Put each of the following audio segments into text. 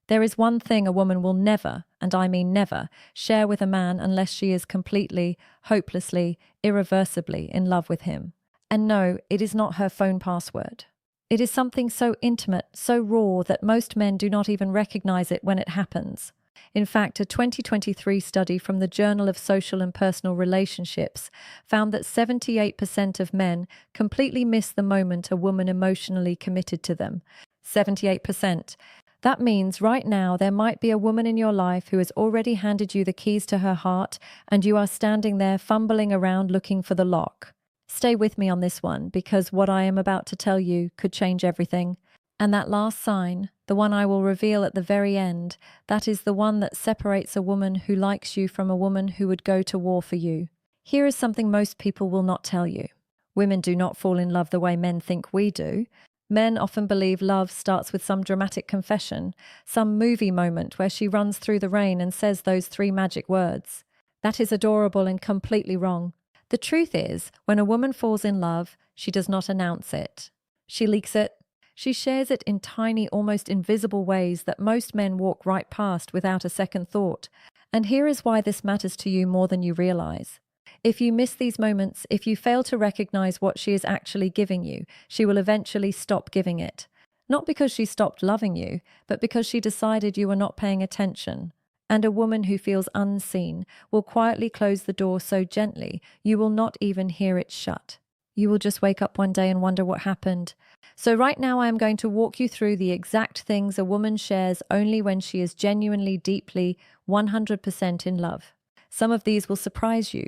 There is one thing a woman will never, and I mean never, share with a man unless she is completely, hopelessly, irreversibly in love with him. And no, it is not her phone password. It is something so intimate, so raw that most men do not even recognize it when it happens. In fact, a 2023 study from the Journal of Social and Personal Relationships found that 78% of men completely miss the moment a woman emotionally committed to them. 78%. That means right now there might be a woman in your life who has already handed you the keys to her heart, and you are standing there fumbling around looking for the lock. Stay with me on this one, because what I am about to tell you could change everything. And that last sign, the one I will reveal at the very end, that is the one that separates a woman who likes you from a woman who would go to war for you. Here is something most people will not tell you. Women do not fall in love the way men think we do. Men often believe love starts with some dramatic confession, some movie moment where she runs through the rain and says those 3 magic words. That is adorable and completely wrong. The truth is, when a woman falls in love, she does not announce it. She leaks it. She shares it in tiny, almost invisible ways that most men walk right past without a second thought. And here is why this matters to you more than you realize. If you miss these moments, if you fail to recognize what she is actually giving you, she will eventually stop giving it. Not because she stopped loving you, but because she decided you were not paying attention. And a woman who feels unseen will quietly close the door so gently you will not even hear it shut. You will just wake up one day and wonder what happened. So right now I am going to walk you through the exact things a woman shares only when she is genuinely, deeply, 100% in love. Some of these will surprise you.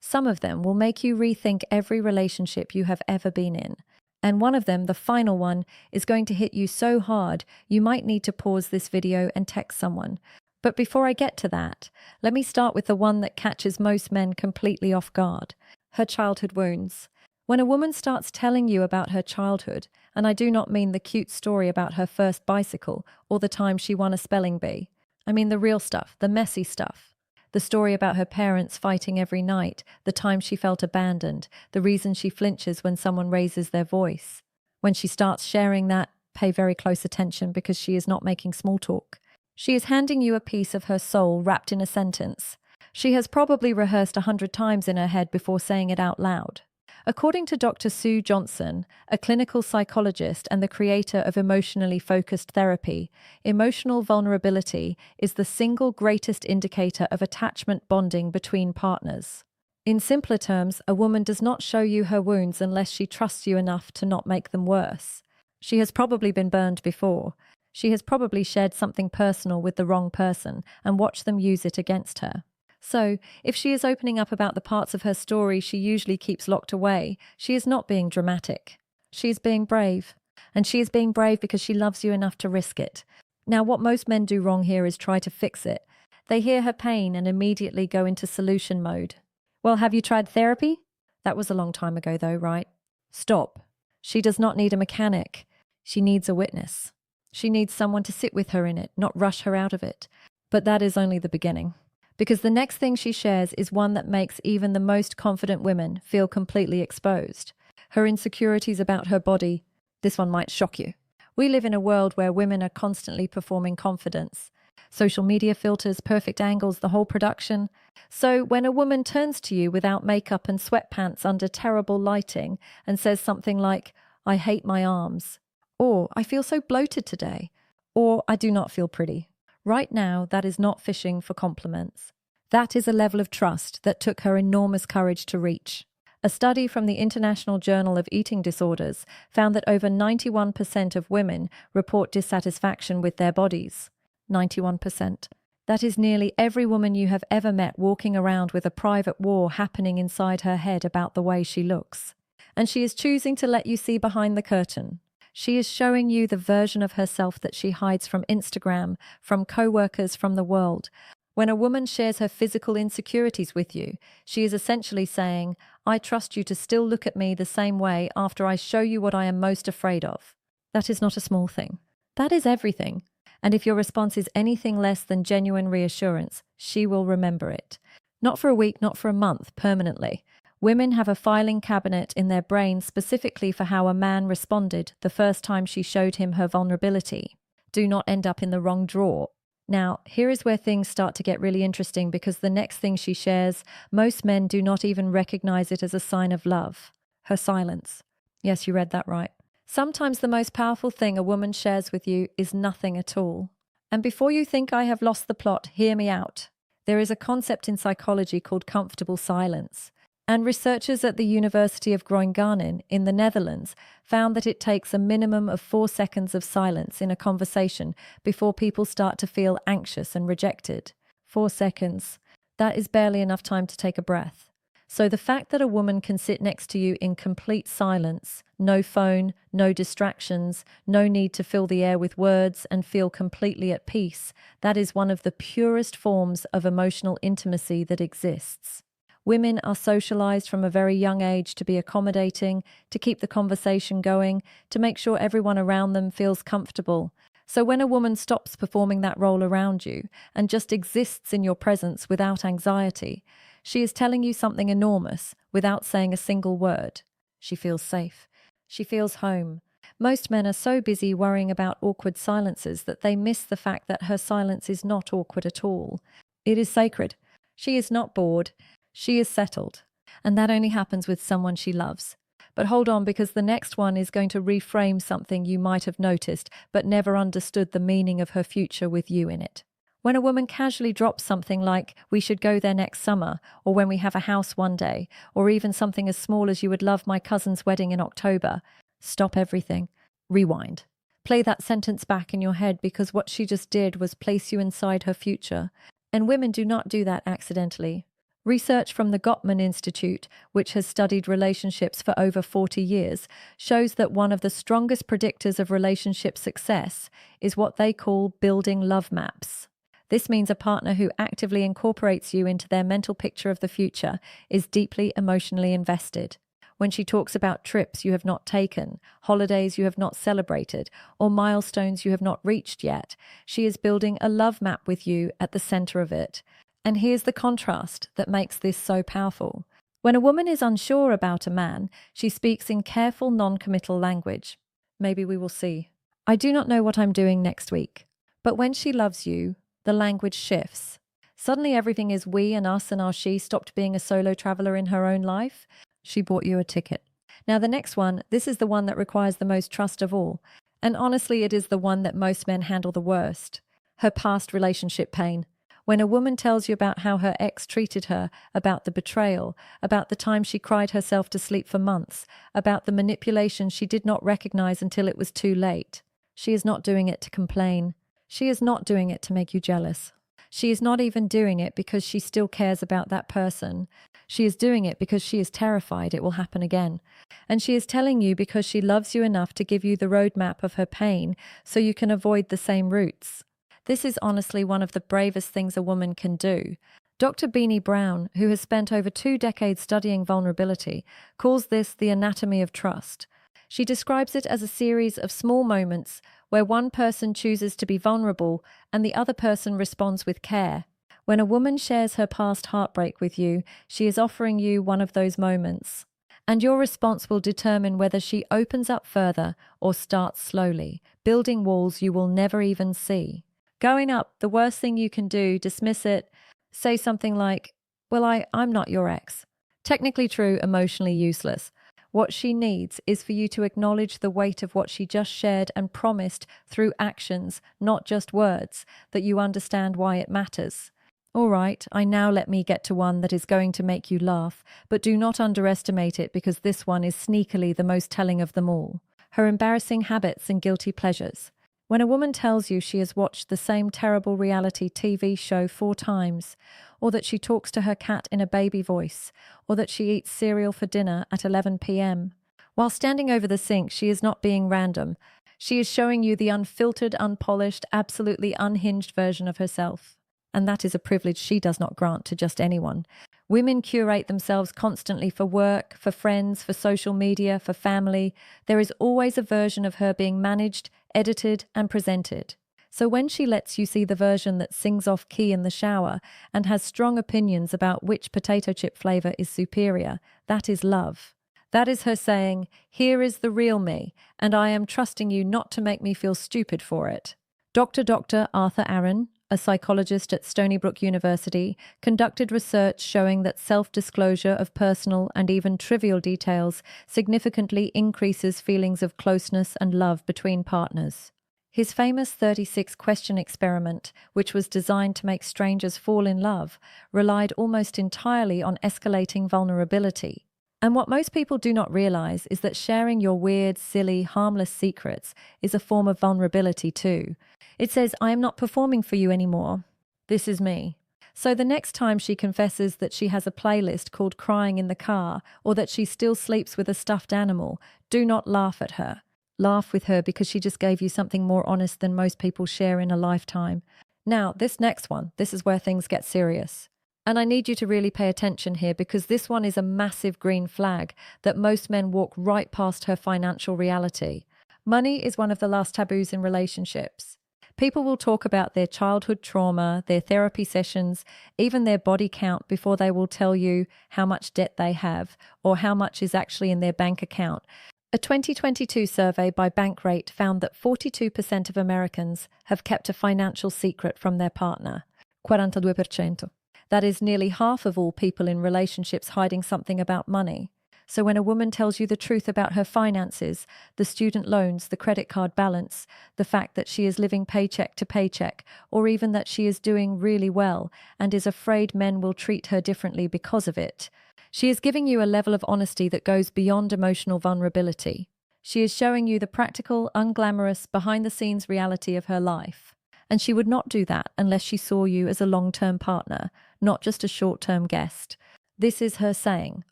Some of them will make you rethink every relationship you have ever been in. And one of them, the final one, is going to hit you so hard you might need to pause this video and text someone. But before I get to that, let me start with the one that catches most men completely off guard: her childhood wounds. When a woman starts telling you about her childhood, and I do not mean the cute story about her first bicycle or the time she won a spelling bee. I mean the real stuff, the messy stuff. The story about her parents fighting every night, the time she felt abandoned, the reason she flinches when someone raises their voice. When she starts sharing that, pay very close attention, because she is not making small talk. She is handing you a piece of her soul wrapped in a sentence. She has probably rehearsed 100 times in her head before saying it out loud. According to Dr. Sue Johnson, a clinical psychologist and the creator of emotionally focused therapy, emotional vulnerability is the single greatest indicator of attachment bonding between partners. In simpler terms, a woman does not show you her wounds unless she trusts you enough to not make them worse. She has probably been burned before. She has probably shared something personal with the wrong person and watched them use it against her. So, if she is opening up about the parts of her story she usually keeps locked away, she is not being dramatic. She is being brave. And she is being brave because she loves you enough to risk it. Now, what most men do wrong here is try to fix it. They hear her pain and immediately go into solution mode. Well, have you tried therapy? That was a long time ago though, right? Stop. She does not need a mechanic. She needs a witness. She needs someone to sit with her in it, not rush her out of it. But that is only the beginning. Because the next thing she shares is one that makes even the most confident women feel completely exposed. Her insecurities about her body. This one might shock you. We live in a world where women are constantly performing confidence. Social media filters, perfect angles, the whole production. So when a woman turns to you without makeup and sweatpants under terrible lighting and says something like, "I hate my arms," or "I feel so bloated today," or "I do not feel pretty," right now, that is not fishing for compliments. That is a level of trust that took her enormous courage to reach. A study from the International Journal of Eating Disorders found that over 91% of women report dissatisfaction with their bodies. 91%. That is nearly every woman you have ever met walking around with a private war happening inside her head about the way she looks. And she is choosing to let you see behind the curtain. She is showing you the version of herself that she hides from Instagram, from co-workers, from the world. When a woman shares her physical insecurities with you, she is essentially saying, "I trust you to still look at me the same way after I show you what I am most afraid of." That is not a small thing. That is everything. And if your response is anything less than genuine reassurance, she will remember it. Not for a week, not for a month, permanently. Women have a filing cabinet in their brain specifically for how a man responded the first time she showed him her vulnerability. do not end up in the wrong drawer. Now, here is where things start to get really interesting because the next thing she shares, most men do not even recognize it as a sign of love. Her silence. Yes, you read that right. Sometimes the most powerful thing a woman shares with you is nothing at all. And before you think I have lost the plot, hear me out. There is a concept in psychology called comfortable silence. And researchers at the University of Groningen in the Netherlands found that it takes a minimum of 4 seconds of silence in a conversation before people start to feel anxious and rejected. 4 seconds. That is barely enough time to take a breath. So the fact that a woman can sit next to you in complete silence, no phone, no distractions, no need to fill the air with words and feel completely at peace, that is one of the purest forms of emotional intimacy that exists. Women are socialized from a very young age to be accommodating, to keep the conversation going, to make sure everyone around them feels comfortable. So when a woman stops performing that role around you and just exists in your presence without anxiety, she is telling you something enormous without saying a single word. She feels safe. She feels home. Most men are so busy worrying about awkward silences that they miss the fact that her silence is not awkward at all. It is sacred. She is not bored. She is settled, and that only happens with someone she loves. But hold on, because the next one is going to reframe something you might have noticed but never understood the meaning of her future with you in it. When a woman casually drops something like, "We should go there next summer," or "when we have a house one day," or even something as small as "You would love my cousin's wedding in October," stop everything. Rewind. Play that sentence back in your head, because what she just did was place you inside her future. And women do not do that accidentally. Research from the Gottman Institute, which has studied relationships for over 40 years, shows that one of the strongest predictors of relationship success is what they call building love maps. This means a partner who actively incorporates you into their mental picture of the future is deeply emotionally invested. When she talks about trips you have not taken, holidays you have not celebrated, or milestones you have not reached yet, she is building a love map with you at the center of it. And here's the contrast that makes this so powerful. When a woman is unsure about a man, she speaks in careful, non-committal language. Maybe we will see. I do not know what I'm doing next week. But when she loves you, the language shifts. Suddenly everything is we and us, and our she stopped being a solo traveler in her own life. She bought you a ticket. Now the next one, this is the one that requires the most trust of all. And honestly, it is the one that most men handle the worst. Her past relationship pain. When a woman tells you about how her ex treated her, about the betrayal, about the time she cried herself to sleep for months, about the manipulation she did not recognize until it was too late, she is not doing it to complain. She is not doing it to make you jealous. She is not even doing it because she still cares about that person. She is doing it because she is terrified it will happen again. And she is telling you because she loves you enough to give you the roadmap of her pain so you can avoid the same routes. This is honestly one of the bravest things a woman can do. Dr. Beanie Brown, who has spent over 2 decades studying vulnerability, calls this the anatomy of trust. She describes it as a series of small moments where one person chooses to be vulnerable and the other person responds with care. When a woman shares her past heartbreak with you, she is offering you one of those moments. And your response will determine whether she opens up further or starts slowly, building walls you will never even see. Going up, the worst thing you can do, dismiss it, say something like, "Well, I'm not your ex." Technically true, emotionally useless. What she needs is for you to acknowledge the weight of what she just shared and promised through actions, not just words, that you understand why it matters. All right, now let me get to one that is going to make you laugh, but do not underestimate it because this one is sneakily the most telling of them all. Her embarrassing habits and guilty pleasures. When a woman tells you she has watched the same terrible reality TV show 4 times, or that she talks to her cat in a baby voice, or that she eats cereal for dinner at 11 p.m. While standing over the sink, she is not being random. She is showing you the unfiltered, unpolished, absolutely unhinged version of herself. And that is a privilege she does not grant to just anyone. Women curate themselves constantly for work, for friends, for social media, for family. There is always a version of her being managed, edited, and presented. So when she lets you see the version that sings off key in the shower and has strong opinions about which potato chip flavor is superior, that is love. That is her saying, "Here is the real me, and I am trusting you not to make me feel stupid for it." Dr. Arthur Aaron, a psychologist at Stony Brook University, conducted research showing that self-disclosure of personal and even trivial details significantly increases feelings of closeness and love between partners. His famous 36-question experiment, which was designed to make strangers fall in love, relied almost entirely on escalating vulnerability. And what most people do not realize is that sharing your weird, silly, harmless secrets is a form of vulnerability too. It says, I am not performing for you anymore. This is me. So the next time she confesses that she has a playlist called Crying in the Car, or that she still sleeps with a stuffed animal, do not laugh at her. Laugh with her because she just gave you something more honest than most people share in a lifetime. Now, this next one, this is where things get serious. And I need you to really pay attention here because this one is a massive green flag that most men walk right past her financial reality. Money is one of the last taboos in relationships. People will talk about their childhood trauma, their therapy sessions, even their body count before they will tell you how much debt they have or how much is actually in their bank account. A 2022 survey by Bankrate found that 42% of Americans have kept a financial secret from their partner. 42%. That is nearly half of all people in relationships hiding something about money. So when a woman tells you the truth about her finances, the student loans, the credit card balance, the fact that she is living paycheck to paycheck, or even that she is doing really well and is afraid men will treat her differently because of it, she is giving you a level of honesty that goes beyond emotional vulnerability. She is showing you the practical, unglamorous, behind-the-scenes reality of her life. And she would not do that unless she saw you as a long-term partner, not just a short-term guest. This is her saying,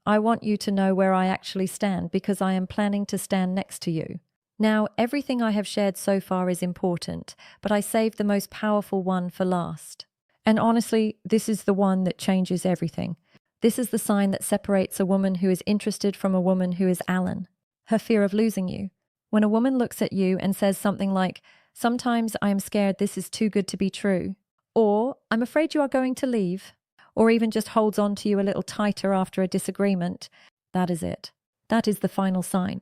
I want you to know where I actually stand because I am planning to stand next to you. Now, everything I have shared so far is important, but I saved the most powerful one for last. And honestly, this is the one that changes everything. This is the sign that separates a woman who is interested from a woman who is Alan. Her fear of losing you. When a woman looks at you and says something like, sometimes I am scared this is too good to be true, or I'm afraid you are going to leave, or even just holds on to you a little tighter after a disagreement, that is it. That is the final sign.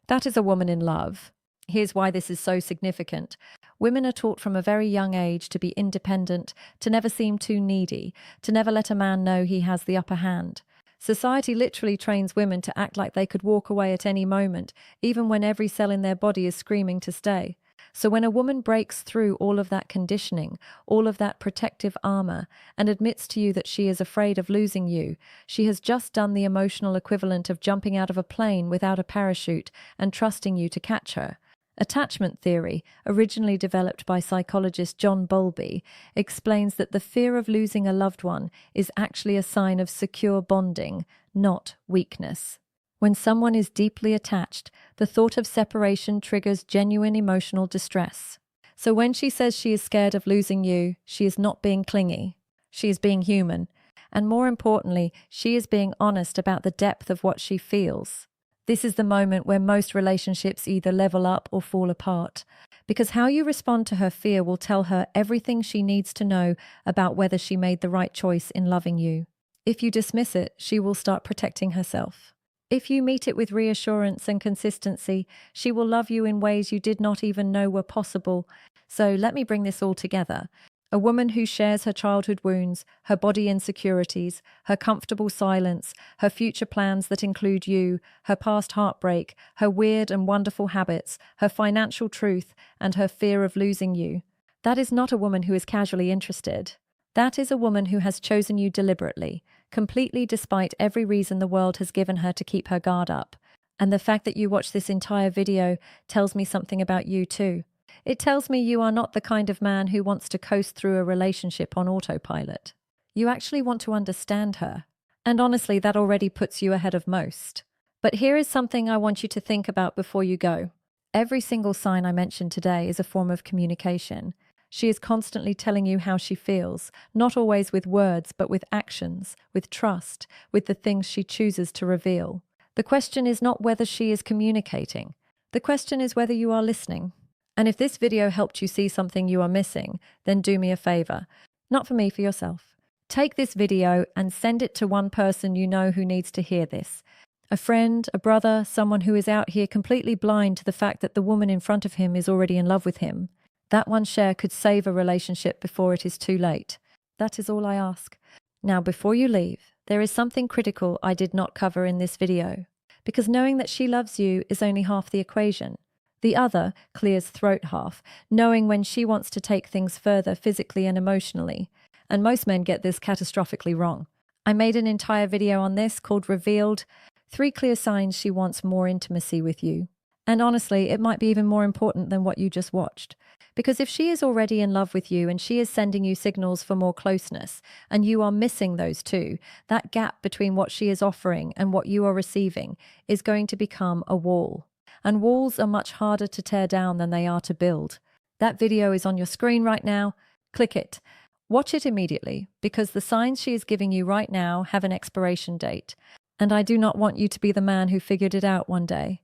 That is a woman in love. Here's why this is so significant. Women are taught from a very young age to be independent, to never seem too needy, to never let a man know he has the upper hand. Society literally trains women to act like they could walk away at any moment, even when every cell in their body is screaming to stay. So when a woman breaks through all of that conditioning, all of that protective armor, and admits to you that she is afraid of losing you, she has just done the emotional equivalent of jumping out of a plane without a parachute and trusting you to catch her. Attachment theory, originally developed by psychologist John Bowlby, explains that the fear of losing a loved one is actually a sign of secure bonding, not weakness. When someone is deeply attached, the thought of separation triggers genuine emotional distress. So when she says she is scared of losing you, she is not being clingy. She is being human. And more importantly, she is being honest about the depth of what she feels. This is the moment where most relationships either level up or fall apart. Because how you respond to her fear will tell her everything she needs to know about whether she made the right choice in loving you. If you dismiss it, she will start protecting herself. If you meet it with reassurance and consistency, she will love you in ways you did not even know were possible. So let me bring this all together. A woman who shares her childhood wounds, her body insecurities, her comfortable silence, her future plans that include you, her past heartbreak, her weird and wonderful habits, her financial truth, and her fear of losing you. That is not a woman who is casually interested. That is a woman who has chosen you deliberately, completely despite every reason the world has given her to keep her guard up. And the fact that you watch this entire video tells me something about you too. It tells me you are not the kind of man who wants to coast through a relationship on autopilot. You actually want to understand her. And honestly, that already puts you ahead of most. But here is something I want you to think about before you go. Every single sign I mentioned today is a form of communication. She is constantly telling you how she feels, not always with words, but with actions, with trust, with the things she chooses to reveal. The question is not whether she is communicating. The question is whether you are listening. And if this video helped you see something you are missing, then do me a favor. Not for me, for yourself. Take this video and send it to one person you know who needs to hear this. A friend, a brother, someone who is out here completely blind to the fact that the woman in front of him is already in love with him. That one share could save a relationship before it is too late. That is all I ask. Now, before you leave, there is something critical I did not cover in this video, because knowing that she loves you is only half the equation. The other, Clear's throat half, knowing when she wants to take things further physically and emotionally. And most men get this catastrophically wrong. I made an entire video on this called Revealed: 3 Clear Signs She Wants More Intimacy with You. And honestly, it might be even more important than what you just watched. Because if she is already in love with you and she is sending you signals for more closeness, and you are missing those two, that gap between what she is offering and what you are receiving is going to become a wall. And walls are much harder to tear down than they are to build. That video is on your screen right now. Click it. Watch it immediately, because the signs she is giving you right now have an expiration date. And I do not want you to be the man who figured it out one day.